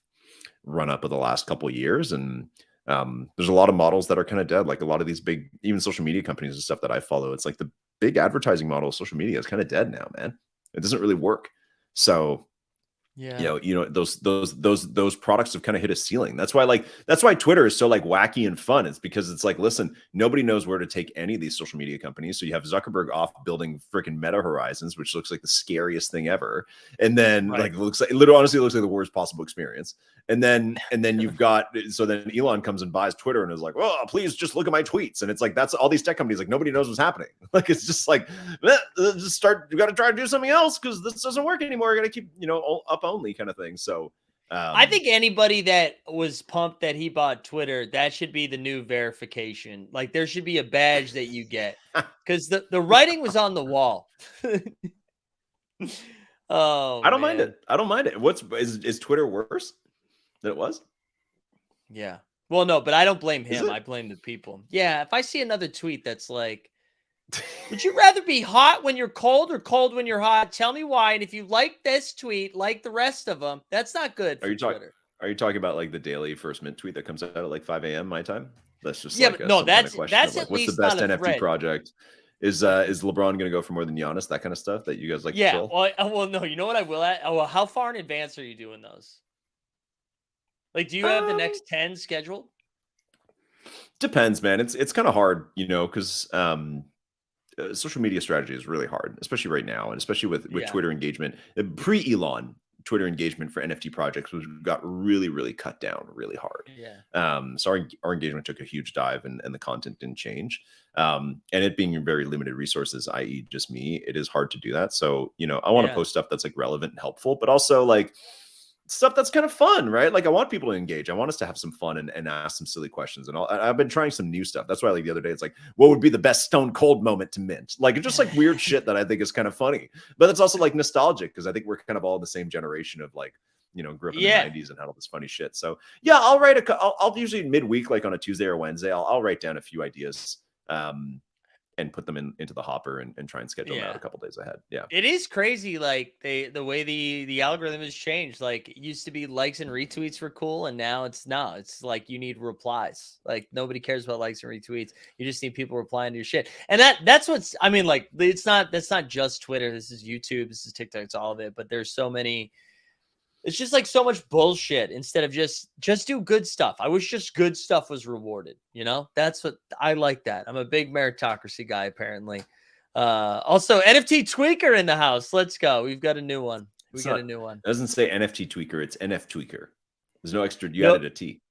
run up of the last couple of years, and there's a lot of models that are kind of dead. Like a lot of these big, even social media companies and stuff that I follow, it's like the big advertising model of social media is kind of dead now, man. It doesn't really work. So yeah, those products have kind of hit a ceiling. That's why Twitter is so like wacky and fun. It's because it's like, listen, nobody knows where to take any of these social media companies. So you have Zuckerberg off building freaking Meta Horizons, which looks like the scariest thing ever. And then right. like it looks like, it literally honestly looks like the worst possible experience. And then you've got, so then Elon comes and buys Twitter and is like, oh, please just look at my tweets. And it's like, that's all these tech companies, like nobody knows what's happening. Like, it's just like, just you got to try to do something else because this doesn't work anymore. You got to keep, up only kind of thing. So I think anybody that was pumped that he bought Twitter, that should be the new verification. Like there should be a badge that you get because the writing was on the wall. Oh, I don't mind it. I don't mind it. Is Twitter worse than it was? Yeah. Well, no, but I don't blame him. I blame the people. Yeah. If I see another tweet that's like, would you rather be hot when you're cold or cold when you're hot? Tell me why. And if you like this tweet, like the rest of them, that's not good for Twitter. Are you talking about like the daily first mint tweet that comes out at like 5 a.m. my time? That's just yeah, like but no, that's of, at like, what's the least best not a NFT thread. project? Is LeBron going to go for more than Giannis? That kind of stuff that you guys like to troll? Well, no, you know what I will at? Oh, well, how far in advance are you doing those? Like, do you have the next 10 scheduled? Depends, man. It's kind of hard, because social media strategy is really hard, especially right now, and especially with Twitter engagement. Pre-Elon, Twitter engagement for NFT projects got really, really cut down really hard. Yeah. So our engagement took a huge dive, and the content didn't change. And it being very limited resources, i.e., just me, it is hard to do that. So I want to post stuff that's like relevant and helpful, but also like stuff that's kind of fun, right? Like I want people to engage. I want us to have some fun and ask some silly questions. And I've been trying some new stuff. That's why like the other day, it's like, what would be the best Stone Cold moment to mint? Like it's just like weird shit that I think is kind of funny, but it's also like nostalgic because I think we're kind of all in the same generation of like, grew up in the 90s and had all this funny shit. So yeah, I'll write I'll usually midweek, like on a Tuesday or Wednesday, I'll write down a few ideas. And put them into the hopper and try and schedule them out a couple days ahead. Yeah. It is crazy. Like the way the algorithm has changed. Like it used to be likes and retweets were cool. And now it's like you need replies. Like nobody cares about likes and retweets. You just need people replying to your shit. And that's like, that's not just Twitter. This is YouTube. This is TikTok. It's all of it. But there's so many. It's just like so much bullshit instead of just do good stuff. I wish just good stuff was rewarded. That's what I like that. I'm a big meritocracy guy, apparently. Also, NFT Tweaker in the house. Let's go. We've got a new one. We It's get not. a new one. It doesn't say NFT tweaker. It's NF tweaker. There's no extra. You Nope. added a T.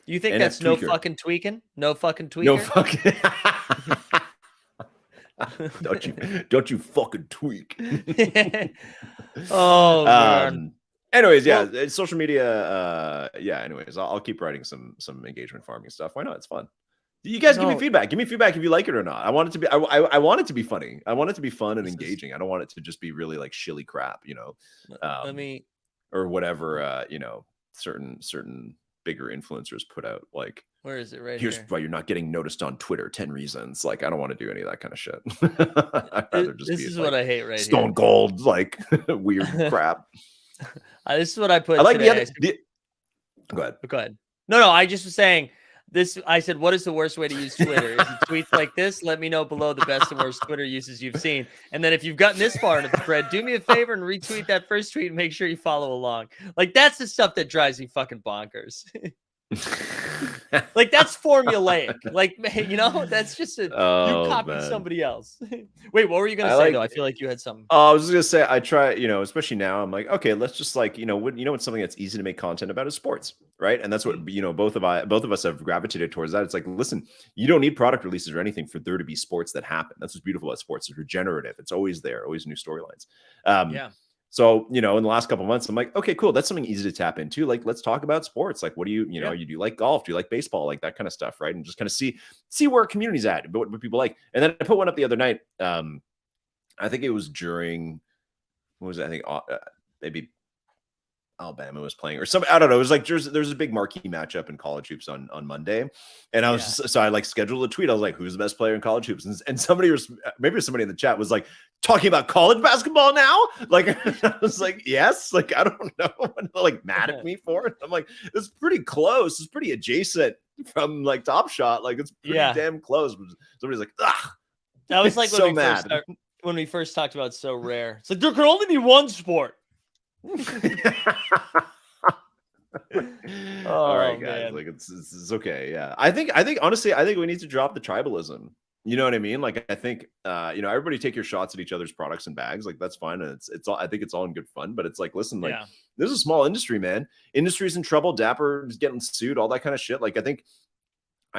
You think NF that's no tweaker. fucking tweaking? No fucking No tweaker? fucking. don't you fucking tweak. Oh man. Anyways, yeah, Well, social media. Yeah. Anyways, I'll keep writing some engagement farming stuff. Why not? It's fun. You guys give me no, feedback. Give me feedback if you like it or not. I want it to be. I want it to be funny. I want it to be fun and this is engaging. I don't want it to just be really like shilly crap, let me or whatever. Certain bigger influencers put out. Like, where is it? Right here's here. why you're not getting noticed on Twitter. 10 reasons. Like, I don't want to do any of that kind of shit. I'd rather just This be is like what I hate right stone here. cold, like weird crap. This is what I put I like today. Go ahead. Go ahead. No, I just was saying this. I said, what is the worst way to use Twitter? Is it tweets like this? Let me know below the best and worst Twitter uses you've seen. And then if you've gotten this far into the thread, do me a favor and retweet that first tweet and make sure you follow along. Like, that's the stuff that drives me fucking bonkers. Like, that's formulaic. Like, that's just you copy somebody else. Wait, what were you gonna say though? I feel like you had something. I was just gonna say, I try, especially now, I'm like, okay, let's just like, what's something that's easy to make content about is sports, right? And that's what both of us have gravitated towards that. It's like, listen, you don't need product releases or anything for there to be sports that happen. That's what's beautiful about sports. It's regenerative. It's always there, always new storylines. Yeah. So, in the last couple of months, I'm like, okay, cool. That's something easy to tap into. Like, let's talk about sports. Like, what do you do you like golf? Do you like baseball? Like that kind of stuff, right? And just kind of see where community's at, what people like. And then I put one up the other night. I think it was during, what was it? I think maybe Alabama was playing or something. I don't know. It was like there's a big marquee matchup in college hoops on Monday, and I was so I like scheduled a tweet. I was like, "Who's the best player in college hoops?" And somebody was maybe somebody in the chat was like talking about college basketball now. Like I was like, "Yes." Like I don't know. And they're like mad at me for it. I'm like, "It's pretty close. It's pretty adjacent from like Top Shot. Like it's pretty damn close." Somebody's like, "Ugh." That was like when we first talked about So Rare. It's like there can only be one sport. All right, guys. Man. Like it's okay. Yeah. I think honestly, we need to drop the tribalism. You know what I mean? Like I think everybody take your shots at each other's products and bags. Like that's fine. And it's all I think it's all in good fun. But it's like, listen, like this is a small industry, man. Industry's in trouble. Dapper is getting sued, all that kind of shit. Like I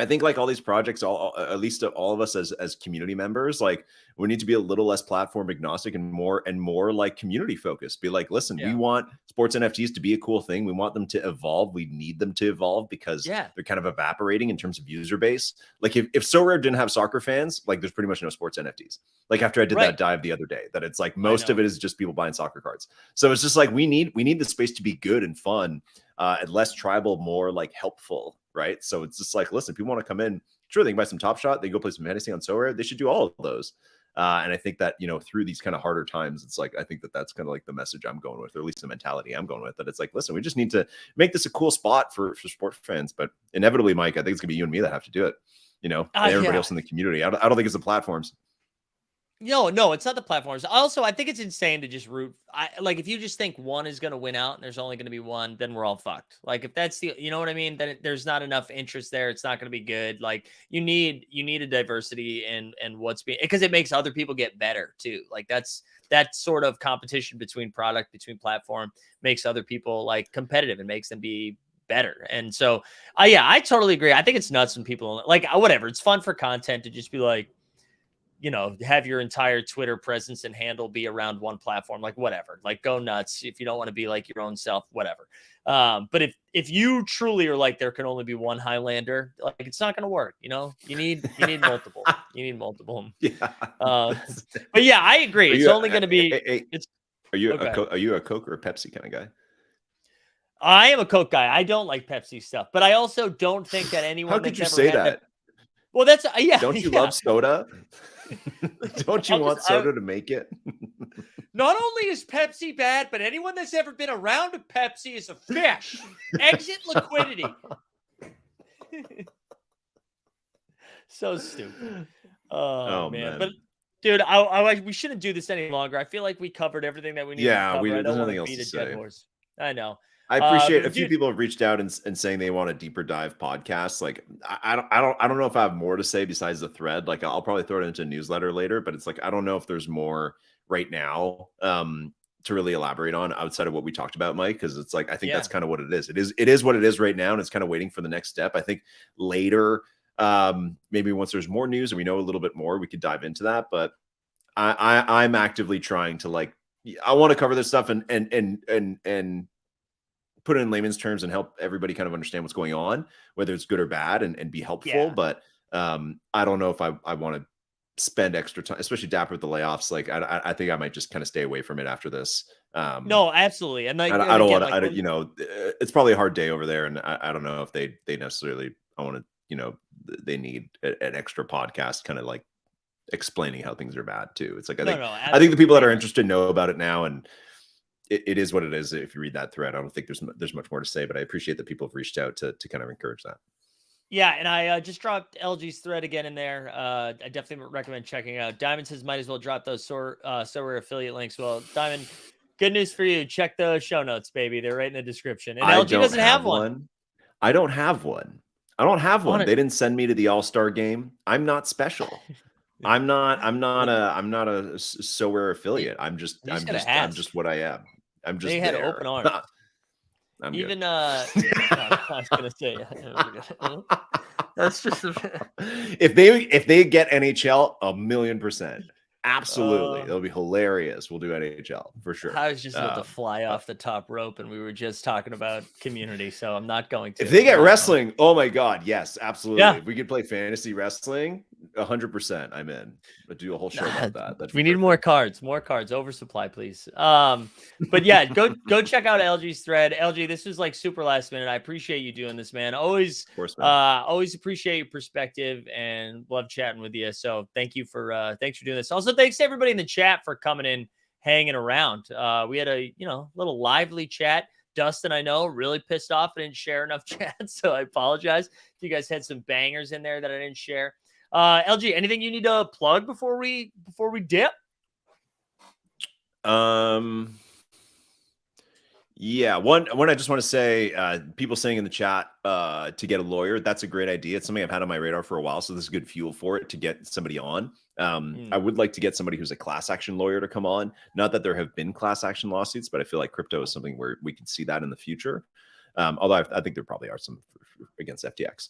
think like all these projects, at least all of us as community members, like we need to be a little less platform agnostic and more like community focused. Be like, listen, we want sports NFTs to be a cool thing. We want them to evolve. We need them to evolve because they're kind of evaporating in terms of user base. Like if So Rare didn't have soccer fans, like there's pretty much no sports NFTs. Like after I did that dive the other day, that it's like most of it is just people buying soccer cards. So it's just like we need the space to be good and fun, and less tribal, more like helpful. Right. So it's just like, listen, if people want to come in, sure, they can buy some Top Shot, they go play some fantasy on So Rare. They should do all of those. And I think that, through these kind of harder times, it's like, I think that's kind of like the message I'm going with, or at least the mentality I'm going with, that it's like, listen, we just need to make this a cool spot for sport fans. But inevitably, Mike, I think it's gonna be you and me that have to do it. Everybody else in the community. I don't think it's the platforms. No, it's not the platforms. Also, I think it's insane to just root. Like if you just think one is going to win out and there's only going to be one, then we're all fucked. Like if that's you know what I mean? Then there's not enough interest there. It's not going to be good. Like you need a diversity and what's being, because it makes other people get better too. Like that's that sort of competition between platform makes other people like competitive and makes them be better. And so, I totally agree. I think it's nuts when people like whatever. It's fun for content to just be like, have your entire Twitter presence and handle be around one platform, like whatever, like go nuts. If you don't want to be like your own self, whatever. But if you truly are like, there can only be one Highlander, like it's not going to work. You need multiple, you need multiple. Yeah. But yeah, I agree. It's only going to be, are you a Coke or a Pepsi kind of guy? I am a Coke guy. I don't like Pepsi stuff, but I also don't think that anyone. How could you say that? Well, that's Don't you love soda? Don't you want soda to make it? Not only is Pepsi bad, but anyone that's ever been around a Pepsi is a fish. Exit liquidity. So stupid. Oh man. But dude, we shouldn't do this any longer. I feel like we covered everything that we need to cover. There's nothing else to say. I know. I appreciate a few people have reached out and saying they want a deeper dive podcast. Like I don't know if I have more to say besides the thread. Like I'll probably throw it into a newsletter later, but it's like I don't know if there's more right now. to really elaborate on outside of what we talked about, Mike, because it's like I think Yeah. that's kind of what it is. It is what it is right now, and it's kind of waiting for the next step. I think later, maybe once there's more news and we know a little bit more, we could dive into that. But I'm actively trying to like I want to cover this stuff and put it in layman's terms and help everybody kind of understand what's going on, whether it's good or bad, and be helpful. Yeah. But I don't know if I want to spend extra time, especially Dapper with the layoffs. Like I think I might just kind of stay away from it after this. No, absolutely. And like, I and don't again, want to. like, I don't, you know, it's probably a hard day over there, and I don't know if they necessarily. I want to, you know, they need an extra podcast, kind of like explaining how things are bad too. It's like no, I think the people that are fair. interested know about it now, and it is what it is. If you read that thread, I don't think there's much more to say, but I appreciate that people have reached out to kind of encourage that. Yeah, and I just dropped LG's thread again in there. I definitely recommend checking out. Diamond says might as well drop those Sower affiliate links. Well, Diamond, good news for you. Check the show notes, baby. They're right in the description. And I LG don't doesn't have have one. one. I don't have one. I don't have one. They didn't send me to the All-Star game. I'm not special. I'm not a Sower affiliate. I'm just what I am. I'm just they had there. open arms. I'm even good. I was gonna say that's just if they get NHL, 1,000,000%. Absolutely. It'll be hilarious. We'll do NHL for sure. I was just about to fly off the top rope, and we were just talking about community, so I'm not going to. If they get wrestling, oh my God, yes, absolutely. Yeah. If we could play fantasy wrestling, 100%, I'm in. But do a whole show about that. We need more cards, oversupply, please. But yeah, go check out LG's thread. LG, this was like super last minute. I appreciate you doing this, man. Always, of course, man. Always appreciate your perspective and love chatting with you. So thanks for doing this. Also, thanks to everybody in the chat for coming in, hanging around. We had a little lively chat. Dustin, I know, really pissed off I didn't share enough chats, so I apologize if you guys had some bangers in there that I didn't share. LG, anything you need to plug before we dip? Yeah, one I just want to say, people saying in the chat to get a lawyer, that's a great idea. It's something I've had on my radar for a while, so this is good fuel for it to get somebody on. I would like to get somebody who's a class action lawyer to come on. Not that there have been class action lawsuits, but I feel like crypto is something where we can see that in the future. Although I think there probably are some against FTX.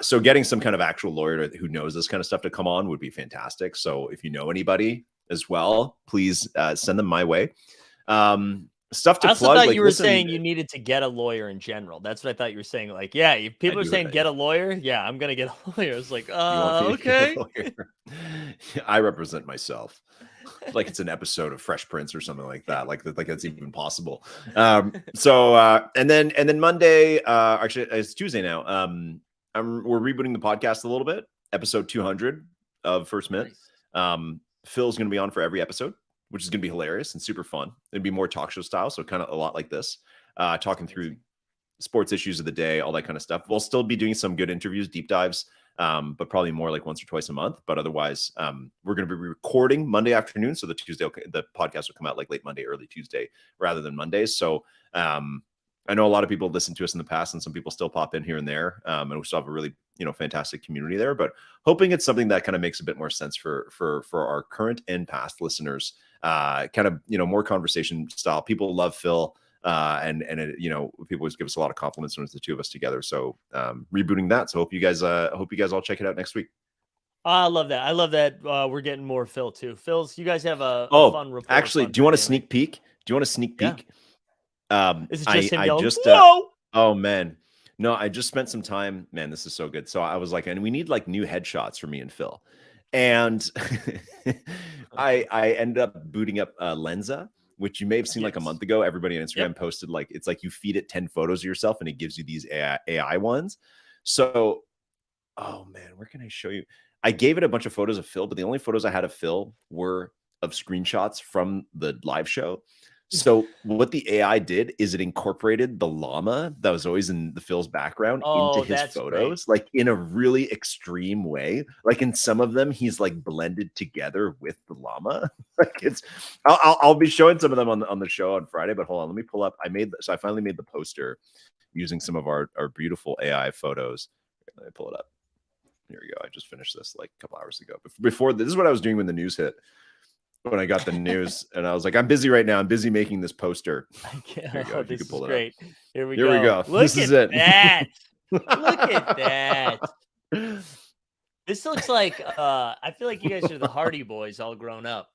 So getting some kind of actual lawyer who knows this kind of stuff to come on would be fantastic. So if you know anybody as well, please send them my way. Stuff to I also plug. thought like, you were saying you needed to get a lawyer in general. That's what I thought you were saying. Like, yeah, if people are saying get a lawyer. Yeah, I'm gonna get a lawyer. It's like, okay. I represent myself. Like it's an episode of Fresh Prince or something like that. Like that's even possible. So and then Monday, actually it's Tuesday now. We're rebooting the podcast a little bit. Episode 200 of First Mint. Nice. Phil's going to be on for every episode, which is going to be hilarious and super fun. It'd be more talk show style, so kind of a lot like this, talking through sports issues of the day, all that kind of stuff. We'll still be doing some good interviews, deep dives, but probably more like once or twice a month. But otherwise, we're going to be recording Monday afternoon, so the podcast will come out like late Monday, early Tuesday, rather than Mondays. So I know a lot of people listen to us in the past, and some people still pop in here and there, and we still have a really fantastic community there. But hoping it's something that kind of makes a bit more sense for our current and past listeners. Kind of more conversation style. People love Phil, and people always give us a lot of compliments when it's the two of us together. So rebooting that. So hope you guys all check it out next week. I love that. I love that we're getting more Phil too. You guys have a fun report. Actually, do you want a sneak peek? Yeah. Is it just him yelling? Oh man. No, I just spent some time. Man, this is so good. So I was like, and we need like new headshots for me and Phil. And I ended up booting up Lenza, which you may have seen like a month ago. Everybody on Instagram posted like, it's like you feed it 10 photos of yourself and it gives you these AI ones. So, oh man, where can I show you? I gave it a bunch of photos of Phil, but the only photos I had of Phil were of screenshots from the live show. So what the AI did is it incorporated the llama that was always in the Phil's background into his photos, like in a really extreme way. Like in some of them, he's like blended together with the llama. Like I'll be showing some of them on the show on Friday, but hold on, let me pull up. I finally made the poster using some of our beautiful AI photos. Let me pull it up. Here we go. I just finished this like a couple hours ago. Before this is what I was doing when the news hit. when I got the news, and I was like, I'm busy right now. I'm busy making this poster. Here Here you go. this You can is pull it great. Here we Here go. we go. Look This at is it. that. Look at that. This looks like I feel like you guys are the Hardy Boys all grown up.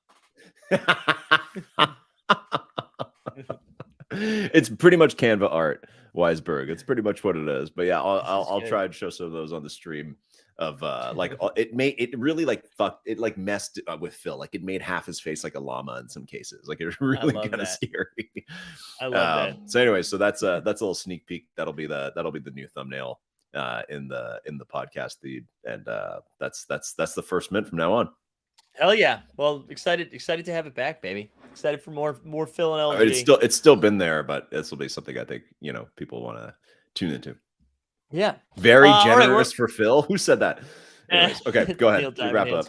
It's pretty much Canva art, Weisberg. It's pretty much what it is. But yeah, I'll good. try and show some of those on the stream of it really like messed with Phil. Like it made half his face like a llama in some cases. Like it really love kind of that. scary. I love that. So anyway, so that's a little sneak peek. That'll be the new thumbnail in the podcast feed, and that's the first mint from now on. Hell yeah. Well, excited to have it back, baby. Excited for more Phil and LG. I mean, it's still been there, but this will be something I think people want to tune into. Yeah. Very generous for Phil. Who said that? Anyways, okay, go ahead. Wrap up.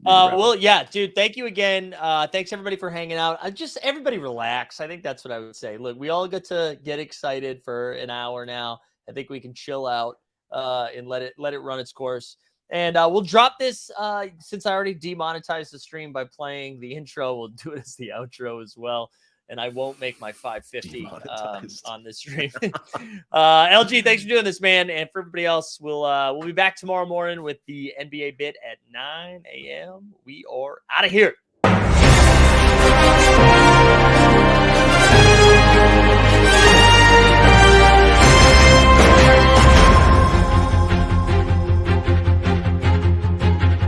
Well, yeah, dude, thank you again. Thanks everybody for hanging out. Everybody relax. I think that's what I would say. Look, we all get excited for an hour now. I think we can chill out and let it run its course. And we'll drop this since I already demonetized the stream by playing the intro. We'll do it as the outro as well. And I won't make my 550 on this stream. LG, thanks for doing this, man. And for everybody else, we'll be back tomorrow morning with the NBA bit at 9 a.m. We are out of here.